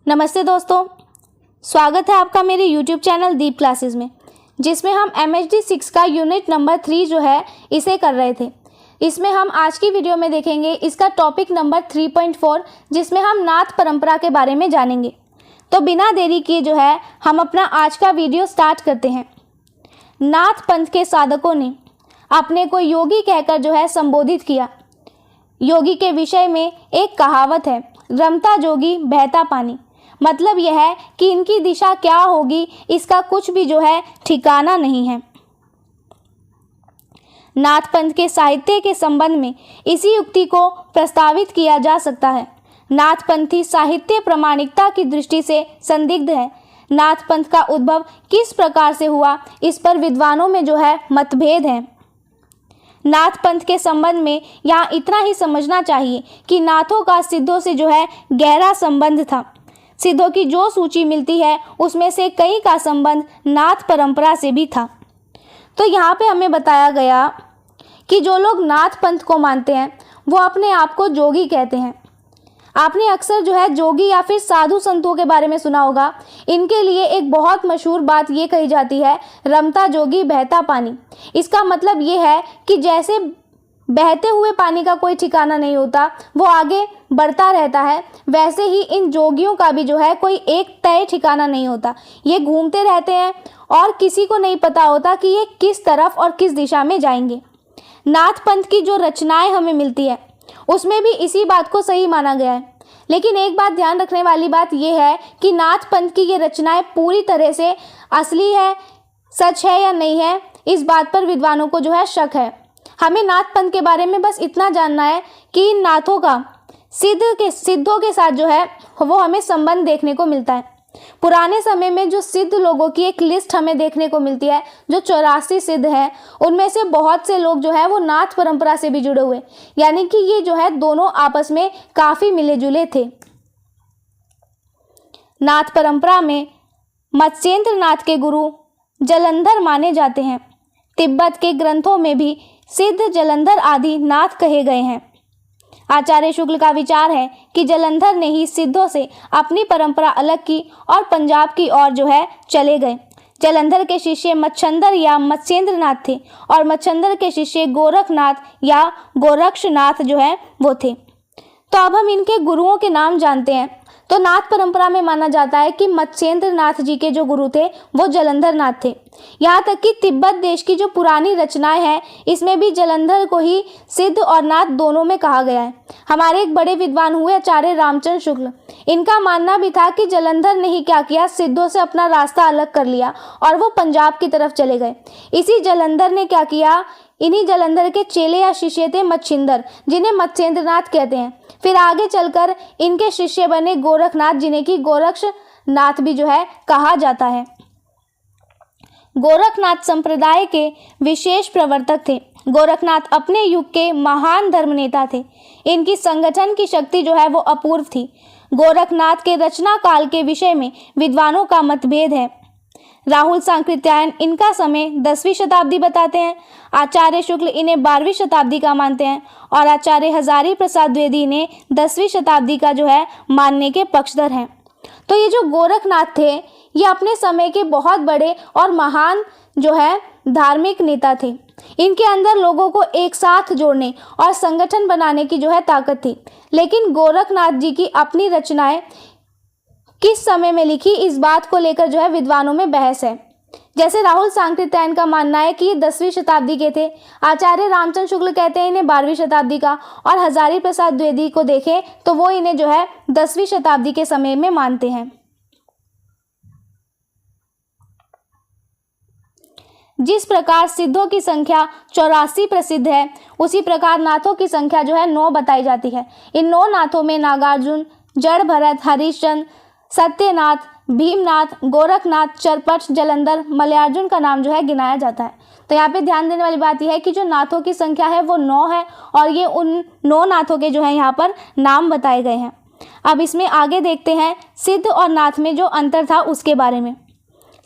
नमस्ते दोस्तों, स्वागत है आपका मेरे YouTube चैनल दीप क्लासेस में, जिसमें हम MHD 6 का यूनिट नंबर 3 जो है इसे कर रहे थे। इसमें हम आज की वीडियो में देखेंगे इसका टॉपिक नंबर 3.4, जिसमें हम नाथ परंपरा के बारे में जानेंगे। तो बिना देरी किए जो है हम अपना आज का वीडियो स्टार्ट करते हैं। नाथ पंथ के साधकों ने अपने को योगी कहकर जो है संबोधित किया। योगी के विषय में एक कहावत है, रमता जोगी बहता पानी। मतलब यह है कि इनकी दिशा क्या होगी इसका कुछ भी जो है ठिकाना नहीं है। नाथ पंथ के साहित्य के संबंध में इसी युक्ति को प्रस्तावित किया जा सकता है। नाथ पंथी साहित्य प्रामाणिकता की दृष्टि से संदिग्ध है। नाथ पंथ का उद्भव किस प्रकार से हुआ, इस पर विद्वानों में जो है मतभेद है। नाथ पंथ के संबंध में यहाँ इतना ही समझना चाहिए कि नाथों का सिद्धों से जो है गहरा संबंध था। सिद्धों की जो सूची मिलती है उसमें से कई का संबंध नाथ परंपरा से भी था। तो यहाँ पे हमें बताया गया कि जो लोग नाथ पंथ को मानते हैं वो अपने आप को जोगी कहते हैं। आपने अक्सर जो है जोगी या फिर साधु संतों के बारे में सुना होगा। इनके लिए एक बहुत मशहूर बात ये कही जाती है, रमता जोगी बहता पानी। इसका मतलब ये है कि जैसे बहते हुए पानी का कोई ठिकाना नहीं होता, वो आगे बढ़ता रहता है, वैसे ही इन जोगियों का भी जो है कोई एक तय ठिकाना नहीं होता। ये घूमते रहते हैं और किसी को नहीं पता होता कि ये किस तरफ और किस दिशा में जाएंगे। नाथ पंथ की जो रचनाएं हमें मिलती है उसमें भी इसी बात को सही माना गया है। लेकिन एक बात ध्यान रखने वाली बात यह है कि नाथ पंथ की ये रचनाएं पूरी तरह से असली है, सच है या नहीं है, इस बात पर विद्वानों को जो है शक है। हमें नाथ पंथ के बारे में बस इतना जानना है कि इन नाथों का सिद्धों के साथ जो है वो हमें संबंध देखने को मिलता है। पुराने समय में जो सिद्ध लोगों की एक लिस्ट हमें देखने को मिलती है, जो 84 सिद्ध हैं, उनमें से बहुत से लोग जो है वो नाथ परंपरा से भी जुड़े हुए, यानी कि ये जो है दोनों आपस में काफी मिले जुले थे। नाथ परंपरा में मत्स्येंद्र नाथ के गुरु जलंधर माने जाते हैं। तिब्बत के ग्रंथों में भी सिद्ध जलंधर आदि नाथ कहे गए हैं। आचार्य शुक्ल का विचार है कि जलंधर ने ही सिद्धों से अपनी परंपरा अलग की और पंजाब की ओर जो है चले गए। जलंधर के शिष्य मच्छंदर या मत्स्येंद्र नाथ थे और मच्छंदर के शिष्य गोरखनाथ या गोरक्षनाथ जो है वो थे। तो अब हम इनके गुरुओं के नाम जानते हैं। तो नाथ परंपरा में माना जाता है कि मत्स्येंद्र नाथ जी के जो गुरु थे वो जलंधर नाथ थे। यहाँ तक कि तिब्बत देश की जो पुरानी रचनाएं हैं इसमें भी जलंधर को ही सिद्ध और नाथ दोनों में कहा गया है। हमारे एक बड़े विद्वान हुए आचार्य रामचंद्र शुक्ल, इनका मानना भी था कि जलंधर ने ही क्या किया, सिद्धों से अपना रास्ता अलग कर लिया और वो पंजाब की तरफ चले गए। इसी जलंधर ने क्या किया, इन्हीं जलंधर के चेले या शिष्य थे मच्छिंदर, जिन्हें मत्स्येंद्र नाथ कहते हैं। फिर आगे चलकर इनके शिष्य बने गोरखनाथ, जिन्हें की गोरक्षनाथ भी जो है कहा जाता है। गोरखनाथ संप्रदाय के विशेष प्रवर्तक थे। गोरखनाथ अपने युग के महान धर्मनेता थे। इनकी संगठन की शक्ति जो है वो अपूर्व थी। गोरखनाथ के रचना काल के विषय में विद्वानों का मतभेद है। राहुल सांकृत्यायन इनका समय 10वीं शताब्दी बताते हैं, आचार्य शुक्ल इन्हें 12वीं शताब्दी का मानते हैं और आचार्य हजारी प्रसाद द्विवेदी इन्हें 10वीं शताब्दी का जो है मानने के पक्षधर हैं। तो ये जो गोरखनाथ थे ये अपने समय के बहुत बड़े और महान जो है धार्मिक नेता थे। इनके अंदर लोगों को एक साथ जोड़ने और संगठन बनाने की जो है ताकत थी। लेकिन गोरखनाथ जी की अपनी रचनाएं किस समय में लिखी, इस बात को लेकर जो है विद्वानों में बहस है। जैसे राहुल सांकृत्यायन का मानना है कि ये 10वीं शताब्दी के थे, आचार्य रामचंद्र शुक्ल कहते हैं इन्हें 12वीं शताब्दी का, और हजारी प्रसाद द्विवेदी को देखें तो वो इन्हें जो है 10वीं शताब्दी के समय में मानते हैं। जिस प्रकार सिद्धों की संख्या 84 प्रसिद्ध है, उसी प्रकार नाथों की संख्या जो है 9 बताई जाती है। इन 9 नाथों में नागार्जुन, जड़ भरत, हरिश्चंद्र, सत्यनाथ, भीमनाथ, गोरखनाथ, चरपट, जलंधर, मलयार्जुन का नाम जो है गिनाया जाता है। तो यहाँ पे ध्यान देने वाली बात यह है कि जो नाथों की संख्या है वो 9 है और ये उन 9 नाथों के जो है यहाँ पर नाम बताए गए हैं। अब इसमें आगे देखते हैं सिद्ध और नाथ में जो अंतर था उसके बारे में।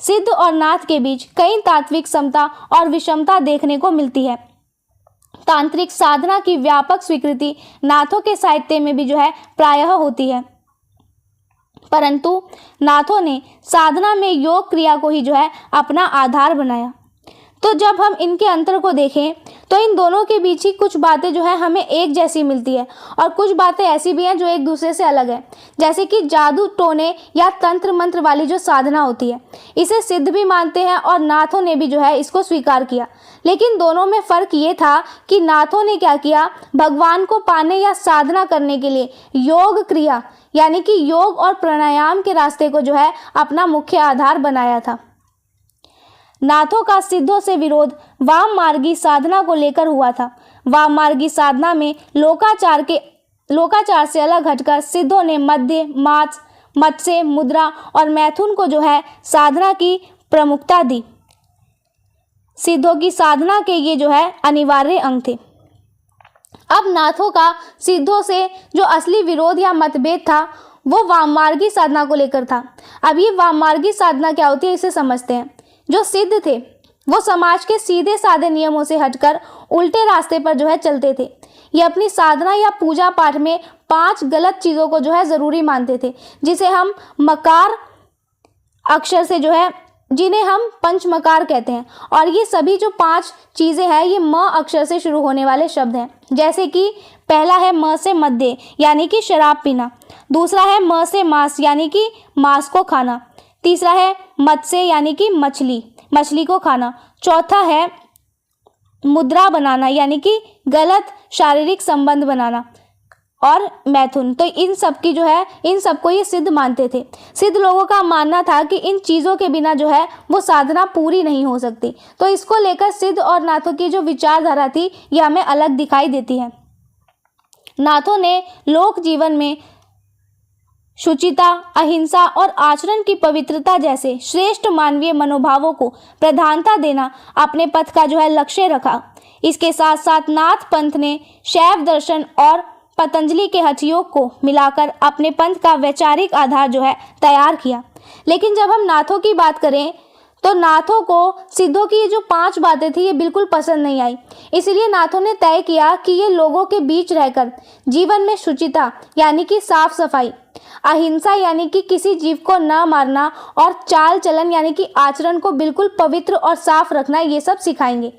सिद्ध और नाथ के बीच कई तात्विक समता और विषमता देखने को मिलती है। तांत्रिक साधना की व्यापक स्वीकृति नाथों के साहित्य में भी जो है प्रायः होती है। परंतु नाथों ने साधना में योग क्रिया को ही जो है अपना आधार बनाया। तो जब हम इनके अंतर को देखें तो इन दोनों के बीच ही कुछ बातें जो है हमें एक जैसी मिलती है और कुछ बातें ऐसी भी हैं जो एक दूसरे से अलग है। जैसे कि जादू टोने या तंत्र मंत्र वाली जो साधना होती है, इसे सिद्ध भी मानते हैं और नाथों ने भी जो है इसको स्वीकार किया। लेकिन दोनों में फ़र्क ये था कि नाथों ने क्या किया, भगवान को पाने या साधना करने के लिए योग क्रिया यानी कि योग और प्राणायाम के रास्ते को जो है अपना मुख्य आधार बनाया था। नाथों का सिद्धों से विरोध वाम मार्गी साधना को लेकर हुआ था। वाम मार्गी साधना में लोकाचार से अलग हटकर सिद्धों ने मध्य, मत्स्य, मुद्रा और मैथुन को जो है साधना की प्रमुखता दी। सिद्धों की साधना के ये जो है अनिवार्य अंग थे। अब नाथों का सिद्धों से जो असली विरोध या मतभेद था वो वाममार्गी साधना को लेकर था। अब ये वाममार्गी साधना क्या होती है इसे समझते हैं। जो सिद्ध थे वो समाज के सीधे साधे नियमों से हटकर उल्टे रास्ते पर जो है चलते थे। ये अपनी साधना या पूजा पाठ में 5 गलत चीज़ों को जो है ज़रूरी मानते थे, जिसे हम मकार अक्षर से जो है जिन्हें हम पंचमकार कहते हैं। और ये सभी जो 5 चीज़ें हैं ये म अक्षर से शुरू होने वाले शब्द हैं। जैसे कि पहला है म से मद्य यानी कि शराब पीना, दूसरा है म से मांस यानी कि मांस को खाना, तीसरा है मत्स्य यानी कि मछली को खाना, चौथा है मुद्रा बनाना यानी कि गलत शारीरिक संबंध बनाना, और मैथुन। तो इन सबको ये सिद्ध मानते थे। सिद्ध लोगों का मानना था कि इन चीज़ों के बिना जो है वो साधना पूरी नहीं हो सकती। तो इसको लेकर सिद्ध और नाथों की जो विचारधारा थी ये हमें अलग दिखाई देती है। नाथों ने लोक जीवन में शुचिता, अहिंसा और आचरण की पवित्रता जैसे श्रेष्ठ मानवीय मनोभावों को प्रधानता देना अपने पथ का जो है लक्ष्य रखा। इसके साथ साथ नाथ पंथ ने शैव दर्शन और पतंजलि के हठ योग को मिलाकर अपने पंथ का वैचारिक आधार जो है तैयार किया। लेकिन जब हम नाथों की बात करें तो नाथों को सिद्धों की ये जो 5 बातें थी ये बिल्कुल पसंद नहीं आई। इसलिए नाथों ने तय किया कि ये लोगों के बीच रहकर जीवन में शुचिता यानी कि साफ सफाई, अहिंसा यानी कि किसी जीव को न मारना और चाल चलन यानी कि आचरण को बिल्कुल पवित्र और साफ रखना, ये सब सिखाएंगे।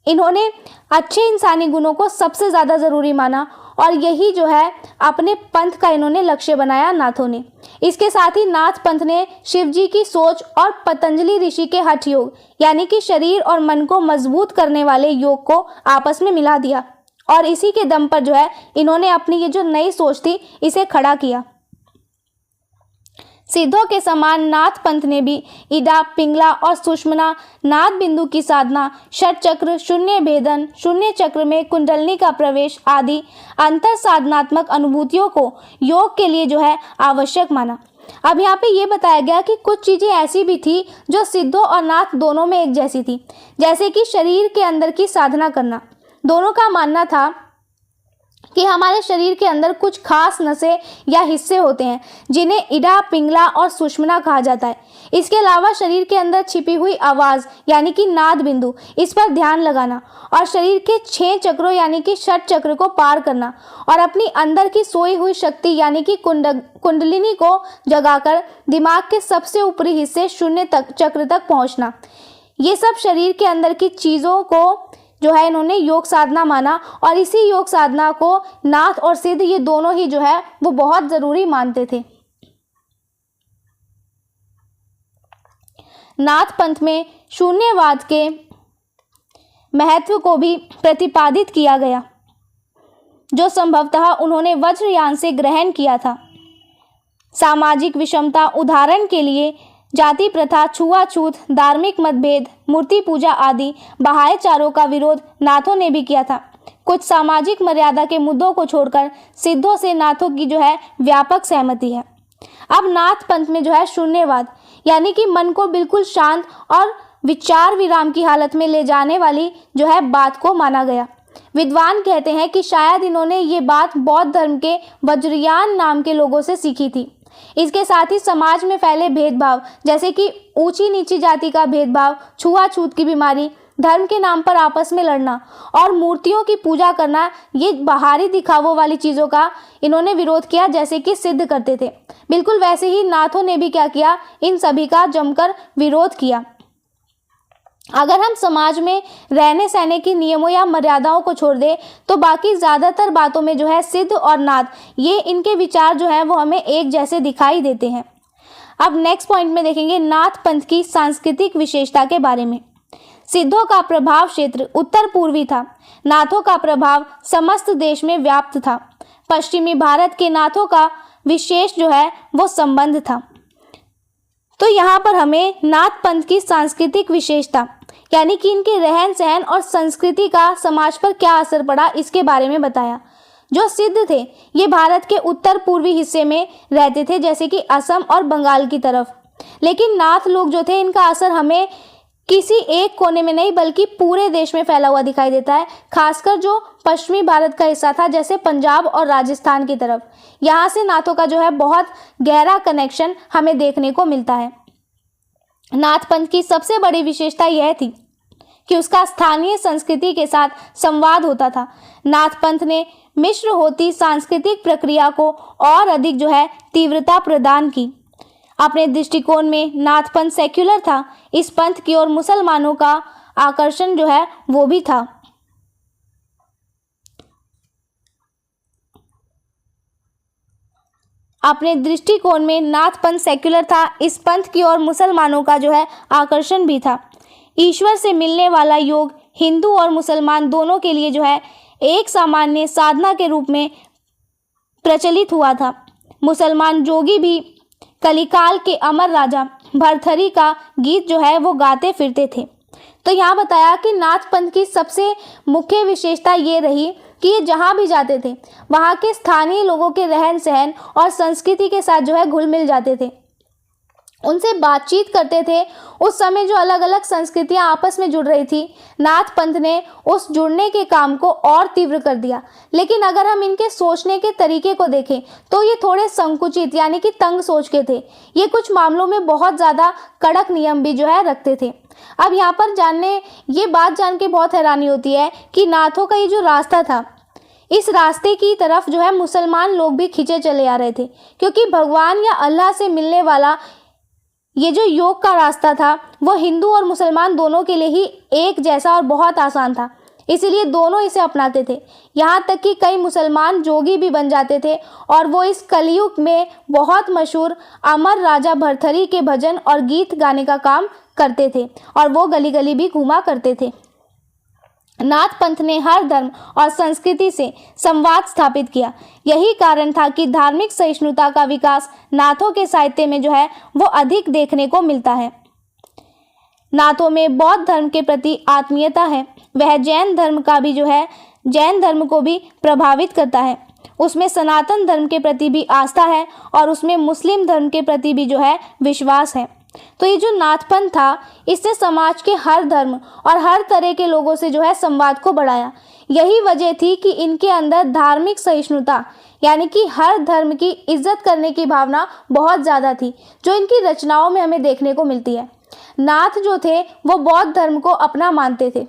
इन्होंने अच्छे इंसानी गुणों को सबसे ज़्यादा ज़रूरी माना और यही जो है अपने पंथ का इन्होंने लक्ष्य बनाया नाथों ने। इसके साथ ही नाथ पंथ ने शिव जी की सोच और पतंजलि ऋषि के हठ योग यानी कि शरीर और मन को मजबूत करने वाले योग को आपस में मिला दिया और इसी के दम पर जो है इन्होंने अपनी ये जो नई सोच थी इसे खड़ा किया। सिद्धों के समान नाथ पंथ ने भी इडा, पिंगला और सुषमना, नाद बिंदु की साधना, षट चक्र, शून्य भेदन, शून्य चक्र में कुंडलनी का प्रवेश आदि अंतर साधनात्मक अनुभूतियों को योग के लिए जो है आवश्यक माना। अब यहाँ पे ये बताया गया कि कुछ चीज़ें ऐसी भी थी जो सिद्धों और नाथ दोनों में एक जैसी थी, जैसे कि शरीर के अंदर की साधना करना। दोनों का मानना था कि हमारे शरीर के अंदर कुछ खास नसें या हिस्से होते हैं जिन्हें इडा, पिंगला और सुषमना कहा जाता है। इसके अलावा शरीर के अंदर छिपी हुई आवाज़ यानी कि नाद बिंदु, इस पर ध्यान लगाना और शरीर के 6 चक्रों यानी कि षट चक्र को पार करना और अपनी अंदर की सोई हुई शक्ति यानी कि कुंडलिनी को जगाकर दिमाग के सबसे ऊपरी हिस्से शून्य चक्र तक पहुँचना। ये सब शरीर के अंदर की चीज़ों को जो है इन्होंने योग साधना माना और इसी योग साधना को नाथ और सिद्ध ये दोनों ही जो है वो बहुत ज़रूरी मानते थे। नाथ पंथ में शून्यवाद के महत्व को भी प्रतिपादित किया गया जो संभवतः उन्होंने वज्रयान से ग्रहण किया था। सामाजिक विषमता, उदाहरण के लिए जाति प्रथा, छुआछूत, धार्मिक मतभेद, मूर्ति पूजा आदि बाह्याचारों का विरोध नाथों ने भी किया था। कुछ सामाजिक मर्यादा के मुद्दों को छोड़कर सिद्धों से नाथों की जो है व्यापक सहमति है। अब नाथ पंथ में जो है शून्यवाद यानी कि मन को बिल्कुल शांत और विचार विराम की हालत में ले जाने वाली जो है बात को माना गया। विद्वान कहते हैं कि शायद इन्होंने ये बात बौद्ध धर्म के वज्रयान नाम के लोगों से सीखी थी। इसके साथ ही समाज में फैले भेदभाव जैसे कि ऊंची नीची जाति का भेदभाव, छुआछूत की बीमारी, धर्म के नाम पर आपस में लड़ना और मूर्तियों की पूजा करना, ये बाहरी दिखावों वाली चीज़ों का इन्होंने विरोध किया, जैसे कि सिद्ध करते थे। बिल्कुल वैसे ही नाथों ने भी क्या किया, इन सभी का जमकर विरोध किया। अगर हम समाज में रहने सहने की नियमों या मर्यादाओं को छोड़ दें तो बाकी ज़्यादातर बातों में जो है सिद्ध और नाथ, ये इनके विचार जो है वो हमें एक जैसे दिखाई देते हैं। अब नेक्स्ट पॉइंट में देखेंगे नाथ पंथ की सांस्कृतिक विशेषता के बारे में। सिद्धों का प्रभाव क्षेत्र उत्तर पूर्वी था, नाथों का प्रभाव समस्त देश में व्याप्त था। पश्चिमी भारत के नाथों का विशेष जो है वो संबंध था। तो यहाँ पर हमें नाथ पंथ की सांस्कृतिक विशेषता यानी कि इनके रहन सहन और संस्कृति का समाज पर क्या असर पड़ा, इसके बारे में बताया। जो सिद्ध थे ये भारत के उत्तर पूर्वी हिस्से में रहते थे, जैसे कि असम और बंगाल की तरफ। लेकिन नाथ लोग जो थे इनका असर हमें किसी एक कोने में नहीं बल्कि पूरे देश में फैला हुआ दिखाई देता है। खासकर जो पश्चिमी भारत का हिस्सा था, जैसे पंजाब और राजस्थान की तरफ, यहाँ से नाथों का जो है बहुत गहरा कनेक्शन हमें देखने को मिलता है। नाथ पंथ की सबसे बड़ी विशेषता यह थी कि उसका स्थानीय संस्कृति के साथ संवाद होता था। नाथ पंथ ने मिश्र होती सांस्कृतिक प्रक्रिया को और अधिक जो है तीव्रता प्रदान की। अपने दृष्टिकोण में नाथ पंथ सेक्युलर था। इस पंथ की ओर मुसलमानों का आकर्षण जो है वो भी था। अपने दृष्टिकोण में नाथ पंथ सेक्युलर था। इस पंथ की ओर मुसलमानों का जो है आकर्षण भी था। ईश्वर से मिलने वाला योग हिंदू और मुसलमान दोनों के लिए जो है एक सामान्य साधना के रूप में प्रचलित हुआ था। मुसलमान जोगी भी कलिकाल के अमर राजा भरथरी का गीत जो है वो गाते फिरते थे। तो यहाँ बताया कि नाथ पंथ की सबसे मुख्य विशेषता ये रही कि ये जहाँ भी जाते थे वहाँ के स्थानीय लोगों के रहन सहन और संस्कृति के साथ जो है घुल मिल जाते थे, उनसे बातचीत करते थे। उस समय जो अलग अलग संस्कृतियां आपस में जुड़ रही थी, नाथ पंथ ने उस जुड़ने के काम को और तीव्र कर दिया। लेकिन अगर हम इनके सोचने के तरीके को देखें तो ये थोड़े संकुचित यानी कि तंग सोच के थे। ये कुछ मामलों में बहुत ज़्यादा कड़क नियम भी जो है रखते थे। अब यहाँ पर ये बात जान के बहुत हैरानी होती है कि नाथों का ये जो रास्ता था, इस रास्ते की तरफ जो है मुसलमान लोग भी खींचे चले आ रहे थे, क्योंकि भगवान या अल्लाह से मिलने वाला ये जो योग का रास्ता था वो हिंदू और मुसलमान दोनों के लिए ही एक जैसा और बहुत आसान था, इसीलिए दोनों इसे अपनाते थे। यहाँ तक कि कई मुसलमान जोगी भी बन जाते थे और वो इस कलयुग में बहुत मशहूर अमर राजा भरथरी के भजन और गीत गाने का काम करते थे और वो गली गली भी घूमा करते थे। नाथ पंथ ने हर धर्म और संस्कृति से संवाद स्थापित किया। यही कारण था कि धार्मिक सहिष्णुता का विकास नाथों के साहित्य में जो है वो अधिक देखने को मिलता है। नाथों में बौद्ध धर्म के प्रति आत्मीयता है। वह जैन धर्म का भी जो है जैन धर्म को भी प्रभावित करता है। उसमें सनातन धर्म के प्रति भी आस्था है और उसमें मुस्लिम धर्म के प्रति भी जो है विश्वास है। तो ये जो नाथ पंथ था इससे समाज के हर धर्म और हर तरह के लोगों से जो है संवाद को बढ़ाया। यही वजह थी कि इनके अंदर धार्मिक सहिष्णुता यानी कि हर धर्म की इज्जत करने की भावना बहुत ज़्यादा थी, जो इनकी रचनाओं में हमें देखने को मिलती है। नाथ जो थे वो बौद्ध धर्म को अपना मानते थे।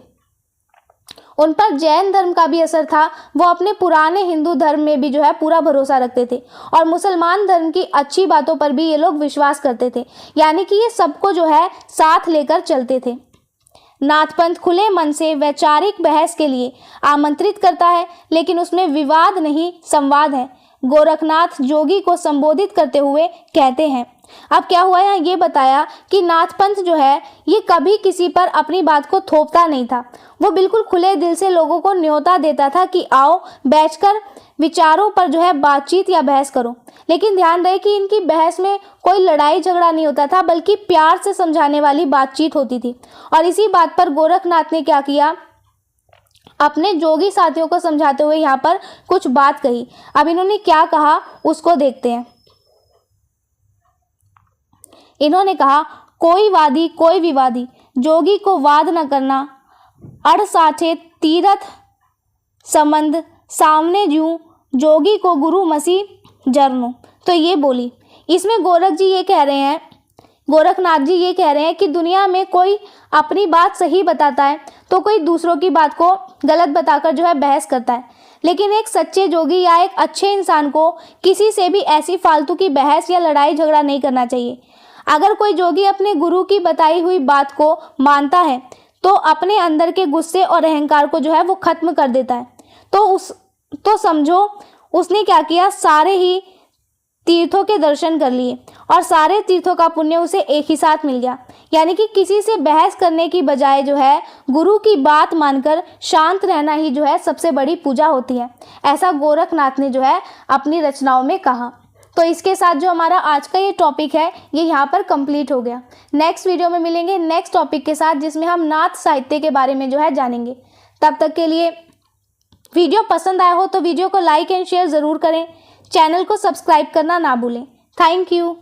उन पर जैन धर्म का भी असर था। वो अपने पुराने हिंदू धर्म में भी जो है पूरा भरोसा रखते थे और मुसलमान धर्म की अच्छी बातों पर भी ये लोग विश्वास करते थे, यानी कि ये सबको जो है साथ लेकर चलते थे। नाथ पंथ खुले मन से वैचारिक बहस के लिए आमंत्रित करता है, लेकिन उसमें विवाद नहीं संवाद है। गोरखनाथ जोगी को संबोधित करते हुए कहते हैं। अब क्या हुआ यहाँ ये बताया कि नाथ पंथ जो है ये कभी किसी पर अपनी बात को थोपता नहीं था। वो बिल्कुल खुले दिल से लोगों को न्योता देता था कि आओ बैठकर विचारों पर जो है बातचीत या बहस करो। लेकिन ध्यान रहे कि इनकी बहस में कोई लड़ाई झगड़ा नहीं होता था, बल्कि प्यार से समझाने वाली बातचीत होती थी। और इसी बात पर गोरखनाथ ने क्या किया, अपने जोगी साथियों को समझाते हुए यहाँ पर कुछ बात कही। अब इन्होंने क्या कहा उसको देखते हैं। इन्होंने कहा, कोई वादी कोई विवादी, जोगी को वाद न करना, अड़ साठे तीरथ संबंध, सामने जूं जोगी को गुरु मसीह जरनो। तो ये बोली, इसमें गोरख जी ये कह रहे हैं गोरखनाथ जी ये कह रहे हैं कि दुनिया में कोई अपनी बात सही बताता है तो कोई दूसरों की बात को गलत बताकर जो है बहस करता है, लेकिन एक सच्चे जोगी या एक अच्छे इंसान को किसी से भी ऐसी फालतू की बहस या लड़ाई झगड़ा नहीं करना चाहिए। अगर कोई जोगी अपने गुरु की बताई हुई बात को मानता है तो अपने अंदर के गुस्से और अहंकार को जो है वो खत्म कर देता है। तो समझो उसने क्या किया, सारे ही तीर्थों के दर्शन कर लिए और सारे तीर्थों का पुण्य उसे एक ही साथ मिल गया। यानी कि किसी से बहस करने की बजाय जो है गुरु की बात मानकर शांत रहना ही जो है सबसे बड़ी पूजा होती है, ऐसा गोरखनाथ ने जो है अपनी रचनाओं में कहा। तो इसके साथ जो हमारा आज का ये टॉपिक है ये यहाँ पर कंप्लीट हो गया। नेक्स्ट वीडियो में मिलेंगे नेक्स्ट टॉपिक के साथ, जिसमें हम नाथ साहित्य के बारे में जो है जानेंगे। तब तक के लिए वीडियो पसंद आया हो तो वीडियो को लाइक एंड शेयर ज़रूर करें, चैनल को सब्सक्राइब करना ना भूलें। Thank you.